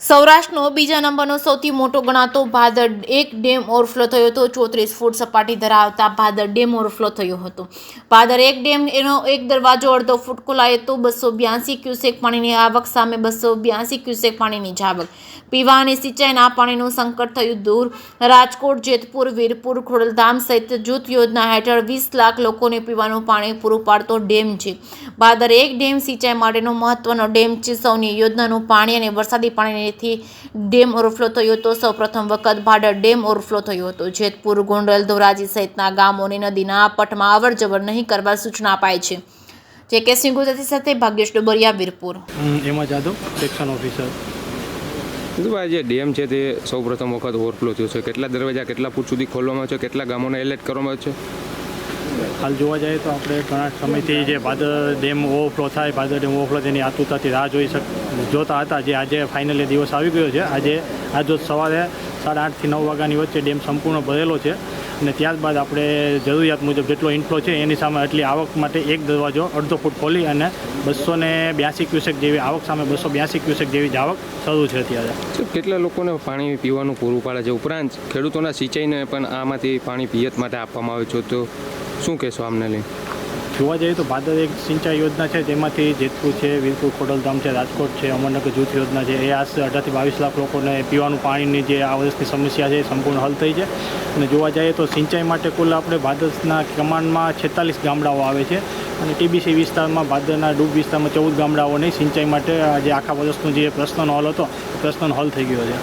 સૌરાષ્ટ્રનો બીજા નંબરનો સૌથી મોટો ગણાતો ભાદર એક ડેમ ઓવરફ્લો થયો હતો. 34 ફૂટ સપાટી ધરાવતા ભાદર ડેમ ઓવરફ્લો થયો હતો. ભાદર એક ડેમ એનો એક દરવાજો અડધો ફૂટ ખોલાયો હતો. 282 ક્યુસેક પાણીની આવક સામે 282 ક્યુસેક પાણીની જાવક. પીવા અને સિંચાઈના પાણીનું સંકટ થયું દૂર. રાજકોટ, જેતપુર, વીરપુર, ખોડલધામ સહિત જૂથ યોજના હેઠળ 20 લાખ લોકોને પીવાનું પાણી પૂરું પાડતો ડેમ છે. ભાદર એક ડેમ સિંચાઈ માટેનો મહત્વનો ડેમ છે. સૌની યોજનાનું પાણી અને વરસાદી પાણીથી ડેમ ઓવરફ્લો થયો હતો. સૌ પ્રથમ વખત ભાદર ડેમ ઓવરફ્લો થયો હતો. જેતપુર, ગોંડલ, ધોરાજી સહિતના ગામોને નદીના પટમાં અવરજવર નહીં કરવા સૂચના અપાઈ છે. જે કે સિંહ ગુજરાતી સાથે ભાગ્યેશ ડોબરિયા, વીરપુર. એમાં જાદવ, સેક્શન ઓફિસર. ભાઈ, જે ડેમ છે તે સૌ પ્રથમ વખત ઓવરફ્લો થયો છે. કેટલા દરવાજા કેટલા ફૂટ સુધી ખોલવામાં આવે છે? કેટલા ગામોને એલર્ટ કરવામાં આવે છે? હાલ જોવા જઈએ તો આપણે ઘણા સમયથી જે ભાદર ડેમ ઓવરફ્લો થાય, ભાદર ડેમ ઓવરફ્લો તેની આતુરતાથી રાહ જોતા હતા. જે આજે ફાઇનલી દિવસ આવી ગયો છે. આજે સવારે 8:30 થી 9 વાગ્યાની વચ્ચે ડેમ સંપૂર્ણ ભરેલો છે અને ત્યારબાદ આપણે જરૂરિયાત મુજબ જેટલો ઇનફ્લો છે એની સામે આટલી આવક માટે એક દરવાજો અડધો ફૂટ ખોલી અને 282 ક્યુસેક જેવી આવક સામે 282 ક્યુસેક જેવી જ આવક શરૂ છે અત્યારે. કેટલા લોકોને પાણી પીવાનું પૂરું પાડે છે? ઉપરાંત ખેડૂતોના સિંચાઈને પણ આમાંથી પાણી પિયત માટે આપવામાં આવે છે, તો શું કહેશો આમને લઈને? જોવા જઈએ તો ભાદર એક સિંચાઈ યોજના છે, તેમાંથી જેતપુર છે, વીરપુર, ખોડલધામ છે, રાજકોટ છે, અમરનગર જૂથ યોજના છે, એ આશરે 18 થી 22 લાખ લોકોને પીવાનું પાણીની જે આ વર્ષની સમસ્યા છે એ સંપૂર્ણ હલ થઈ છે. અને જોવા જઈએ તો સિંચાઈ માટે કુલ આપણે ભાદરના કમાનમાં 46 ગામડાઓ આવે છે અને ટીબીસી વિસ્તારમાં ભાદરના ડૂબ વિસ્તારમાં 14 ગામડાઓની સિંચાઈ માટે જે આખા વર્ષનો જે પ્રશ્નનો હલ હતો એ પ્રશ્નનો હલ થઈ ગયો છે.